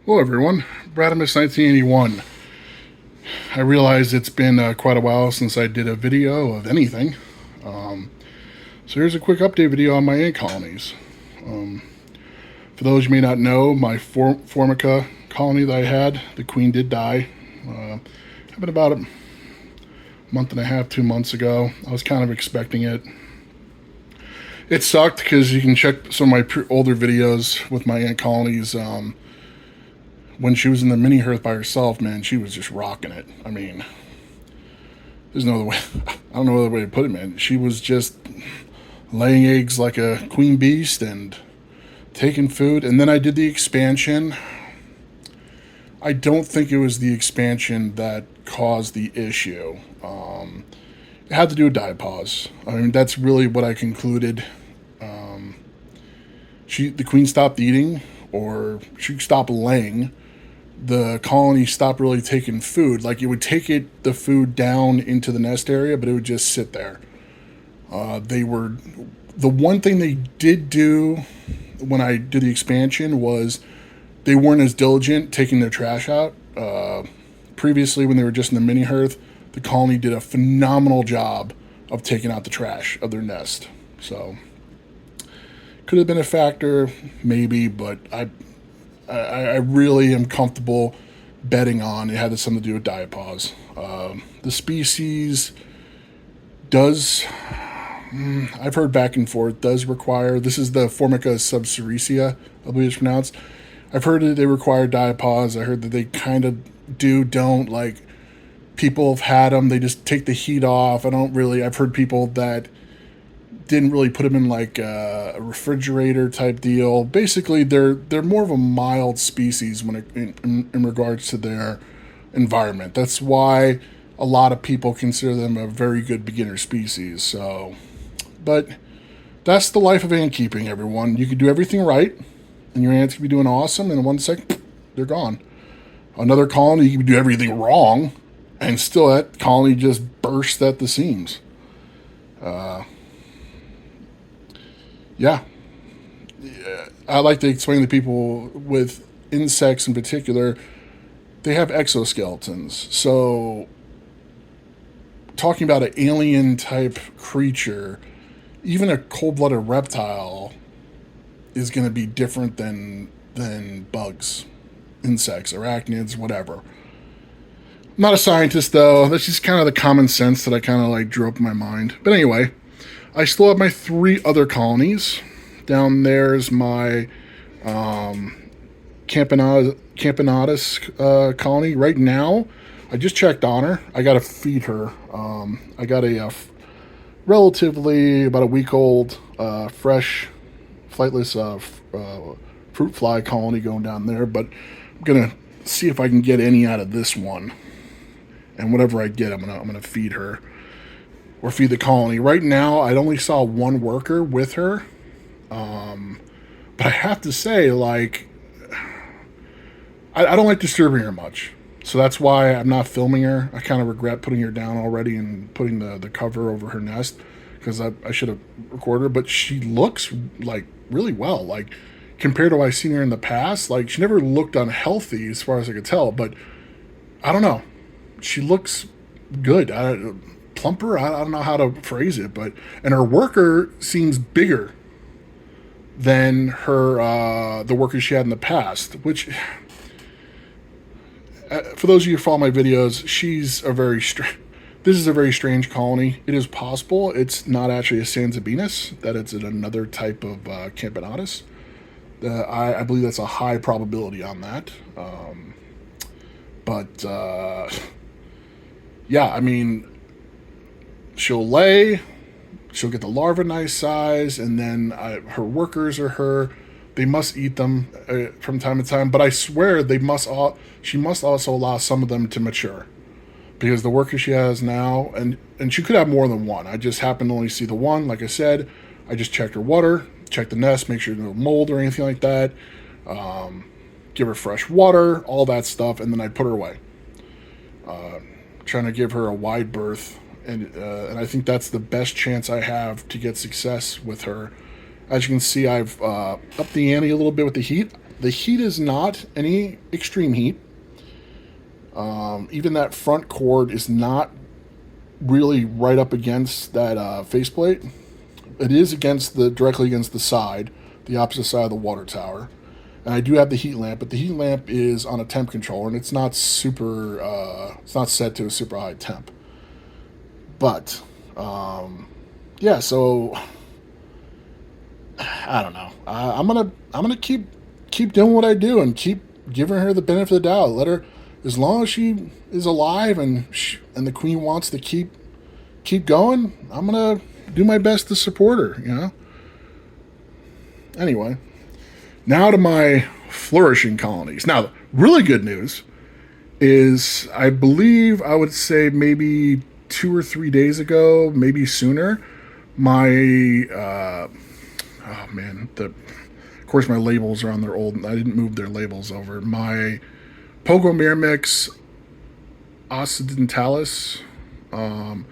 Hello, everyone. Bradimus 1981. I realize it's been quite a while since I did a video of anything. So here's a quick update video on my ant colonies. For those you may not know, my Formica colony that I had, the queen did die. Happened about a month and a half, 2 months ago. I was kind of expecting it. It sucked because you can check some of my older videos with my ant colonies. When she was in the mini hearth by herself, man, she was just rocking it. I mean, there's no other way. I don't know other way to put it, man. She was just laying eggs like a queen beast and taking food. And then I did the expansion. I don't think it was the expansion that caused the issue. It had to do with diapause. I mean, that's really what I concluded. The queen stopped eating, or she stopped laying. The colony stopped really taking food. Like, it would take the food down into the nest area, but it would just sit there. The one thing they did do when I did the expansion was they weren't as diligent taking their trash out. Previously, when they were just in the mini hearth, the colony did a phenomenal job of taking out the trash of their nest. So, could have been a factor, maybe, but I really am comfortable betting on it had something to do with diapause. The species does, I've heard back and forth, does require, this is the Formica subcericea, I believe it's pronounced. I've heard that they require diapause. I heard that they kind of don't. Like, people have had them, they just take the heat off. I've heard people that didn't really put them in like a refrigerator type deal. Basically, they're more of a mild species when in regards to their environment. That's why a lot of people consider them a very good beginner species. So, but that's the life of ant keeping, everyone. You could do everything right, and your ants could be doing awesome, and in 1 second, they're gone. Another colony, you could do everything wrong, and still that colony just bursts at the seams. Yeah. I like to explain to people with insects in particular, they have exoskeletons. So, talking about an alien type creature, even a cold blooded reptile is going to be different than bugs, insects, arachnids, whatever. I'm not a scientist, though. That's just kind of the common sense that I kind of like drew up in my mind. But anyway, I still have my 3 other colonies. Down there's my Campanatus colony. Right now, I just checked on her. I got to feed her. I got a relatively about a week old fresh flightless fruit fly colony going down there. But I'm going to see if I can get any out of this one. And whatever I get, I'm gonna feed her. Or feed the colony. Right now, I only saw 1 worker with her. But I have to say, like, I don't like disturbing her much. So that's why I'm not filming her. I kind of regret putting her down already and putting the cover over her nest. Because I should have recorded her. But she looks, like, really well. Like, compared to what I've seen her in the past, like, she never looked unhealthy as far as I could tell. But, I don't know. She looks good. Plumper. I don't know how to phrase it, and her worker seems bigger than the workers she had in the past. Which, for those of you who follow my videos, this is a very strange colony. It is possible it's not actually a Sansabenus, that it's another type of Campanatus. I believe that's a high probability on that. But yeah, I mean, she'll lay, she'll get the larva nice size, and then her workers they must eat them from time to time. But I swear she must also allow some of them to mature, because the workers she has now, and she could have more than 1. I just happened to only see the 1. Like I said, I just checked her water, checked the nest, make sure no mold or anything like that. Give her fresh water, all that stuff, and then I put her away. Trying to give her a wide berth. And I think that's the best chance I have to get success with her. As you can see, I've upped the ante a little bit with the heat. The heat is not any extreme heat. Even that front cord is not really right up against that faceplate. It is directly against the side, the opposite side of the water tower. And I do have the heat lamp, but the heat lamp is on a temp controller, and it's not it's not set to a super high temp. But, yeah, so I don't know. I'm gonna keep doing what I do and keep giving her the benefit of the doubt. Let her, as long as she is alive and the queen wants to keep going, I'm gonna do my best to support her. Anyway, now to my flourishing colonies. Now, really good news is I believe I would say maybe 2 or 3 days ago, maybe sooner, my oh man, of course my labels are on their old. I didn't move their labels over. My Pogo Myrmex occidentalis, one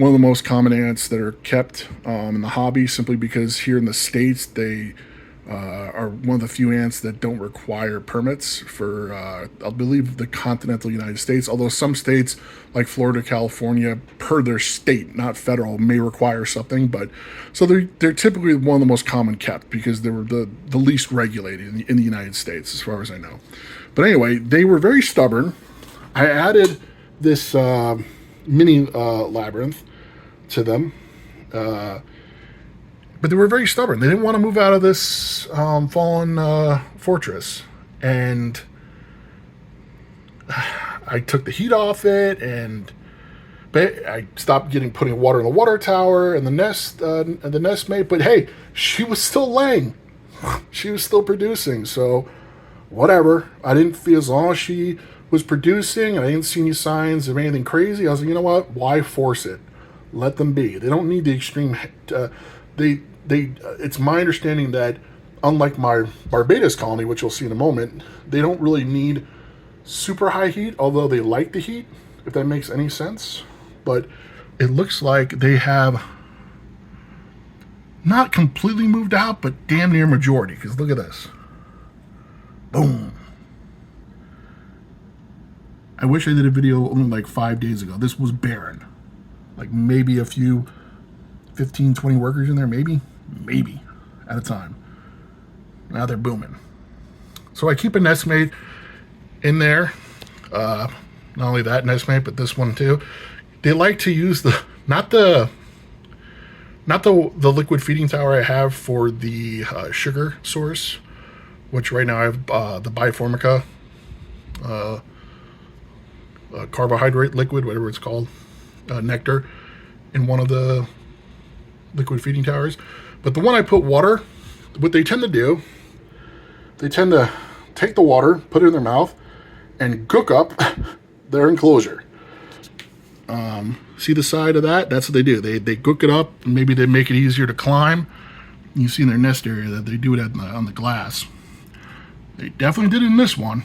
of the most common ants that are kept in the hobby, simply because here in the States they are one of the few ants that don't require permits for, I believe, the continental United States. Although some states, like Florida, California, per their state, not federal, may require something. But so they're typically one of the most common kept because they were the least regulated in the United States, as far as I know. But anyway, they were very stubborn. I added this mini labyrinth to them. But they were very stubborn. They didn't want to move out of this fallen fortress. And I took the heat off it, and I stopped putting water in the water tower and the nest mate. But hey, she was still laying. She was still producing. So whatever. I didn't feel, as long as she was producing and I didn't see any signs of anything crazy, I was like, you know what? Why force it? Let them be. They don't need the extreme. It's my understanding that, unlike my Barbados colony, which you'll see in a moment, they don't really need super high heat, although they like the heat, if that makes any sense. But it looks like they have not completely moved out, but damn near majority, because look at this. Boom. I wish I did a video only like 5 days ago. This was barren. Like maybe a few 15, 20 workers in there, maybe at a time. Now they're booming. So I keep a nestmate in there. Not only that nestmate, but this one too. They like to use not the liquid feeding tower I have for the sugar source, which right now I have the Biformica carbohydrate liquid, whatever it's called, nectar, in one of the liquid feeding towers. But the one I put water, what they tend to do, they tend to take the water, put it in their mouth, and gook up their enclosure. See the side of that? That's what they do. They gook it up, and maybe they make it easier to climb. You see in their nest area that they do it on the glass. They definitely did it in this one.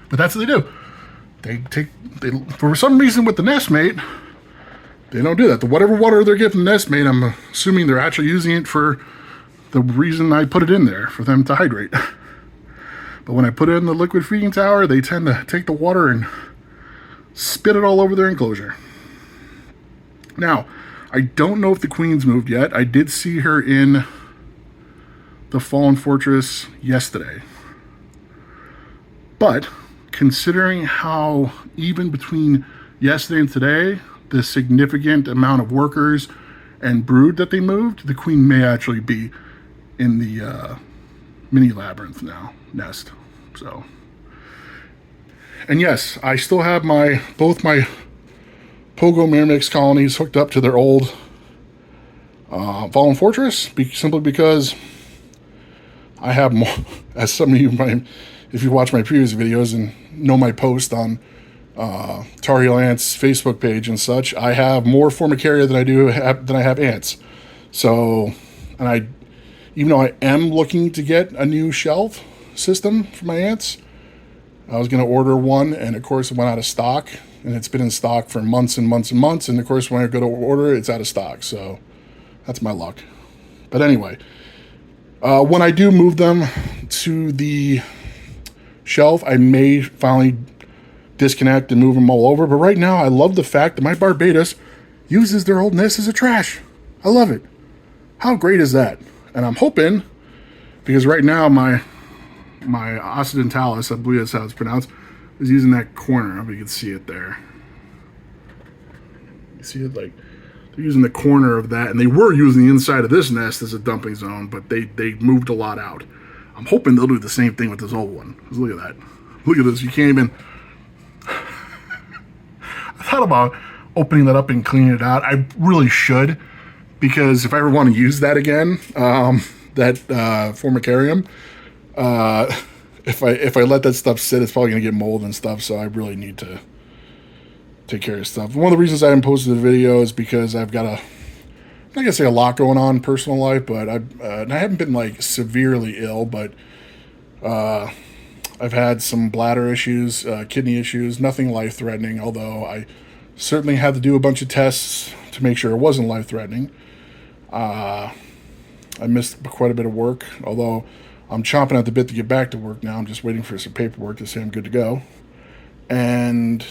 But that's what they do. They for some reason with the nestmate, they don't do that. Whatever water they're giving the nestmate, I'm assuming they're actually using it for the reason I put it in there, for them to hydrate. But when I put it in the liquid feeding tower, they tend to take the water and spit it all over their enclosure. Now, I don't know if the queen's moved yet. I did see her in the Fallen Fortress yesterday. But considering how even between yesterday and today, the significant amount of workers and brood that they moved, the queen may actually be in the mini labyrinth nest. So, and yes, I still have both my Pogo Myrmex colonies hooked up to their old Fallen Fortress, simply because I have more, as some of you might, if you watch my previous videos and know my post on Tar Heel Ants Facebook page and such, I have more Formicaria than I have ants. So, and even though I am looking to get a new shelf system for my ants, I was going to order one, and of course it went out of stock, and it's been in stock for months and months and months, and of course when I go to order it, it's out of stock. So that's my luck. But anyway, When I do move them to the shelf, I may finally disconnect and move them all over. But right now, I love the fact that my Barbados uses their old nest as a trash. I love it. How great is that? And I'm hoping, because right now my occidentalis, I believe that's how it's pronounced, is using that corner. I don't know if you can see it there. You see it? Like, they're using the corner of that, and they were using the inside of this nest as a dumping zone, but they moved a lot out. I'm hoping they'll do the same thing with this old one. Because look at that. Look at this. You can't even... I thought about opening that up and cleaning it out. I really should, because if I ever want to use that again, that formicarium, if I let that stuff sit, it's probably going to get mold and stuff, so I really need to take care of stuff. One of the reasons I haven't posted the video is because I've got I'm not going to say a lot going on in personal life, but I haven't been like severely ill, but I've had some bladder issues, kidney issues, nothing life-threatening, although I certainly had to do a bunch of tests to make sure it wasn't life-threatening. I missed quite a bit of work, although I'm chomping at the bit to get back to work now. I'm just waiting for some paperwork to say I'm good to go. And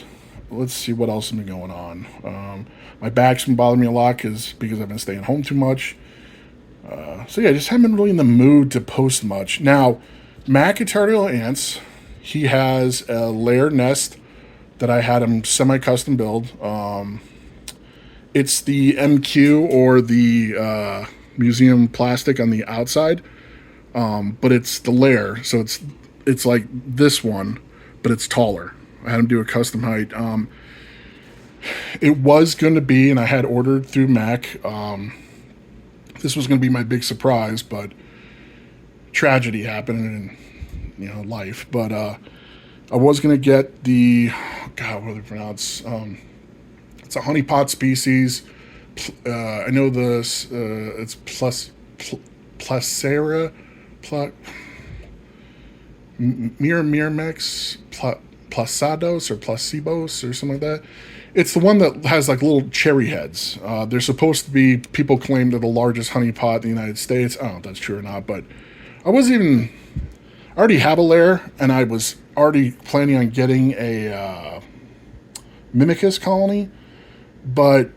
let's see what else has been going on. My back's been bothering me a lot because I've been staying home too much. So yeah, I just haven't been really in the mood to post much. Now, Mac Eternial Ants, he has a layer nest that I had him semi-custom build. It's the MQ or the museum plastic on the outside, but it's the layer, so it's like this one, but it's taller. I had him do a custom height. It was going to be, and I had ordered through Mac. This was going to be my big surprise, but tragedy happened in life. But I was going to get the what do they pronounce? It's a honeypot species. I know this. It's Placera, Miramex, Placados or Placebos or something like that. It's the one that has like little cherry heads. They're supposed to be, people claim they're the largest honeypot in the United States. I don't know if that's true or not, but I already have a lair, and I was already planning on getting a Mimicus colony, but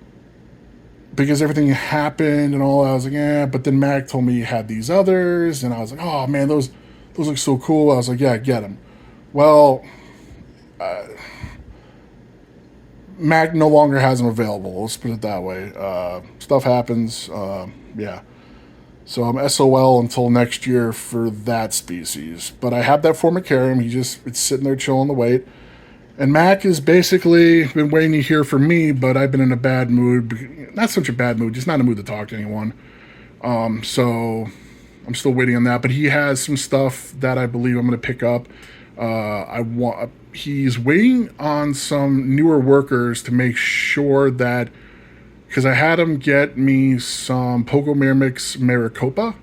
because everything happened and all, I was like, yeah, but then Mac told me he had these others, and I was like, oh man, those look so cool. I was like, yeah, get them. Well, Mac no longer has them available. Let's put it that way. Stuff happens. Yeah. So I'm SOL until next year for that species. But I have that formicarium. It's sitting there chilling the weight. And Mac has basically been waiting to hear from me, but I've been in a bad mood. Not such a bad mood, just not in a mood to talk to anyone. So I'm still waiting on that. But he has some stuff that I believe I'm going to pick up. He's waiting on some newer workers to make sure that, because I had him get me some Pogomyrmex maricopa,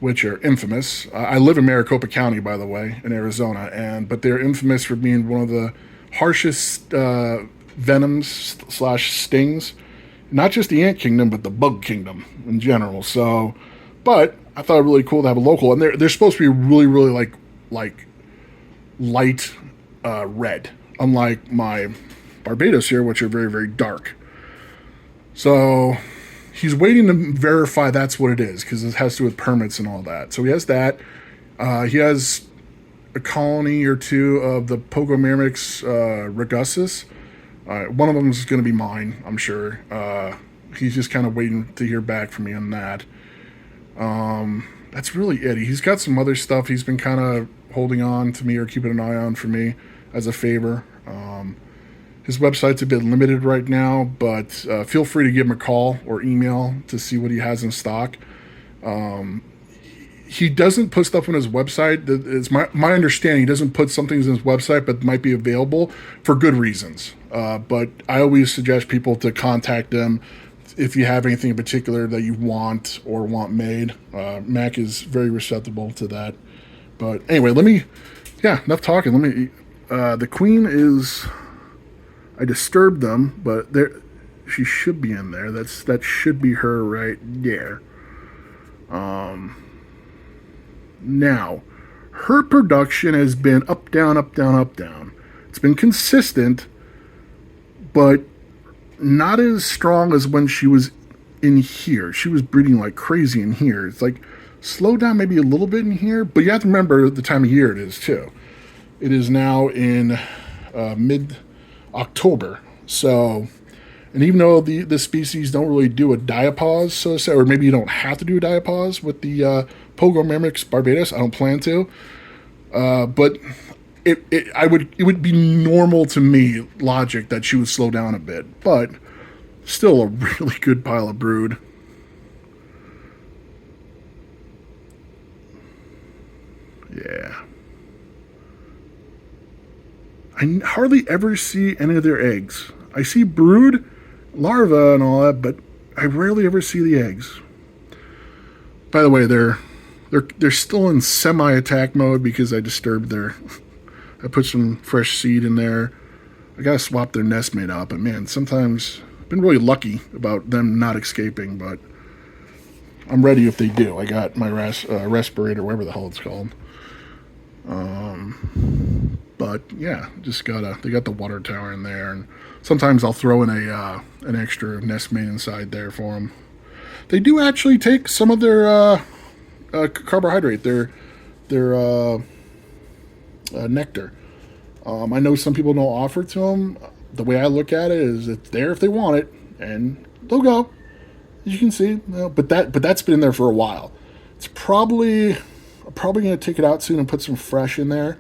which are infamous. I live in Maricopa County, by the way, in Arizona, but they're infamous for being one of the harshest venoms / stings, not just the ant kingdom, but the bug kingdom in general. So, but I thought it really cool to have a local, and they're supposed to be really, really like light red, unlike my Barbados here, which are very, very dark. So he's waiting to verify that's what it is, because it has to do with permits and all that. So he has that. He has a colony or two of the Pogomyrmex rugosus. One of them is going to be mine, I'm sure. He's just kind of waiting to hear back from me on that. That's really it. He's got some other stuff he's been kind of holding on to me or keeping an eye on for me as a favor. His website's a bit limited right now, but feel free to give him a call or email to see what he has in stock. He doesn't put stuff on his website. It's my understanding. He doesn't put some things on his website, but might be available for good reasons. But I always suggest people to contact them if you have anything in particular that you want or want made. Mac is very receptive to that. But anyway, enough talking. The queen is... I disturbed them, but she should be in there. That should be her right there. Now, her production has been up, down, up, down, up, down. It's been consistent, but not as strong as when she was in here. She was breeding like crazy in here. It's like slow down maybe a little bit in here, but you have to remember the time of year it is too. It is now in mid October. So, and even though the species don't really do a diapause, so to say, or maybe you don't have to do a diapause with the Pogomyrmex barbatus, I don't plan to. But it would be normal to me, logic, that she would slow down a bit. But still a really good pile of brood. Yeah. I hardly ever see any of their eggs. I see brood, larvae, and all that, but I rarely ever see the eggs. By the way, they're still in semi-attack mode because I disturbed their. I put some fresh seed in there. I gotta swap their nest mate out, but man, sometimes I've been really lucky about them not escaping. But I'm ready if they do. I got my respirator, whatever the hell it's called. But yeah, just they got the water tower in there, and sometimes I'll throw in an extra nest mate inside there for them. They do actually take some of their carbohydrate, their nectar. I know some people don't offer it to them. The way I look at it is it's there if they want it, and they'll go. As you can see, but that's been in there for a while. It's probably going to take it out soon and put some fresh in there,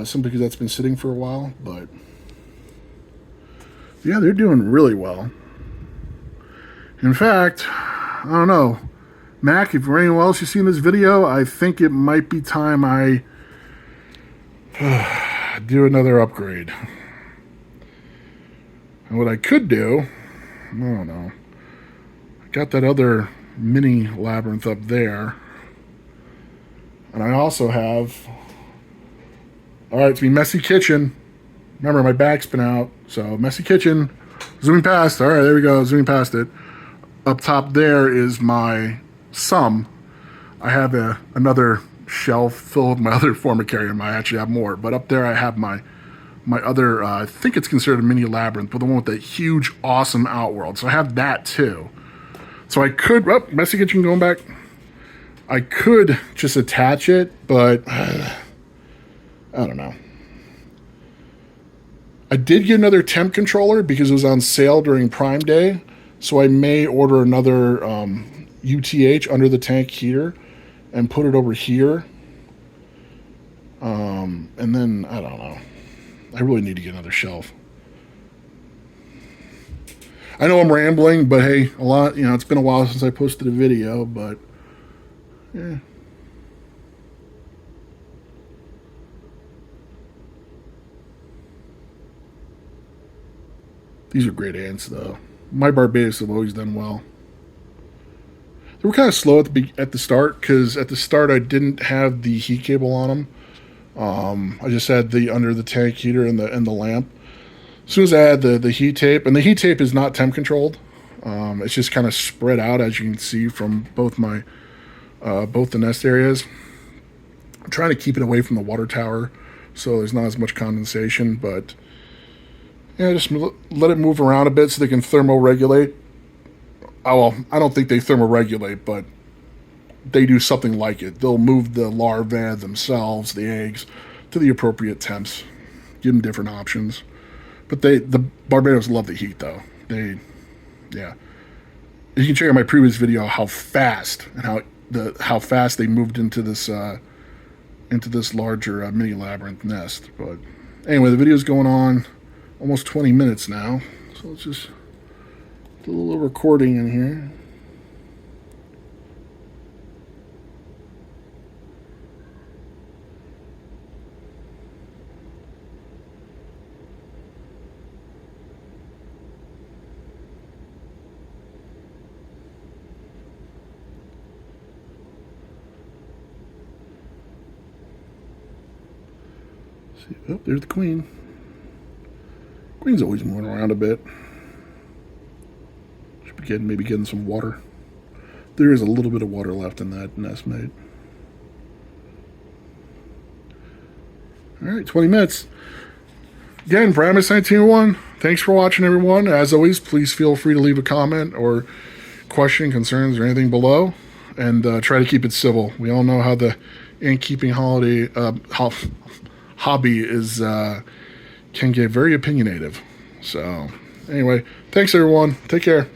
simply because that's been sitting for a while. But yeah, they're doing really well. In fact, I don't know, Mac, if for anyone else you see in this video, I think it might be time I do another upgrade. And what I could do, I don't know, I got that other mini labyrinth up there. And I also have, all right, it's me messy kitchen. Remember, my back's been out, so messy kitchen. Zooming past, all right, there we go, zooming past it. Up top there is my sum. I have another shelf filled with my other formicarium. I actually have more, but up there I have my other, I think it's considered a mini labyrinth, but the one with that huge, awesome outworld. So I have that too. So I could, messy kitchen going back. I could just attach it, but I don't know. I did get another temp controller because it was on sale during Prime Day. So I may order another UTH under the tank heater and put it over here. And then, I don't know. I really need to get another shelf. I know I'm rambling, but hey, it's been a while since I posted a video, but yeah. These are great ants, though. My barbatus have always done well. They were kind of slow at the start because at the start I didn't have the heat cable on them. I just had the under the tank heater and the lamp. As soon as I had the heat tape, and the heat tape is not temp controlled. It's just kind of spread out, as you can see from both the nest areas. I'm trying to keep it away from the water tower so there's not as much condensation, but yeah, just let it move around a bit so they can thermoregulate. Oh, well, I don't think they thermoregulate, but they do something like it. They'll move the larvae themselves, the eggs, to the appropriate temps. Give them different options. But the barbados love the heat, though. Yeah. You can check out my previous video how fast and how fast they moved into this larger mini labyrinth nest. But anyway, the video's going on almost 20 minutes now, so let's just do a little recording in here. See, oh, there's the queen. Queen's always moving around a bit. Should be getting some water. There is a little bit of water left in that nest mate. All right, 20 minutes. Again, Bramus1901, thanks for watching, everyone. As always, please feel free to leave a comment or question, concerns, or anything below, and try to keep it civil. We all know how the innkeeping hobby is can get very opinionative. So, anyway, thanks, everyone. Take care.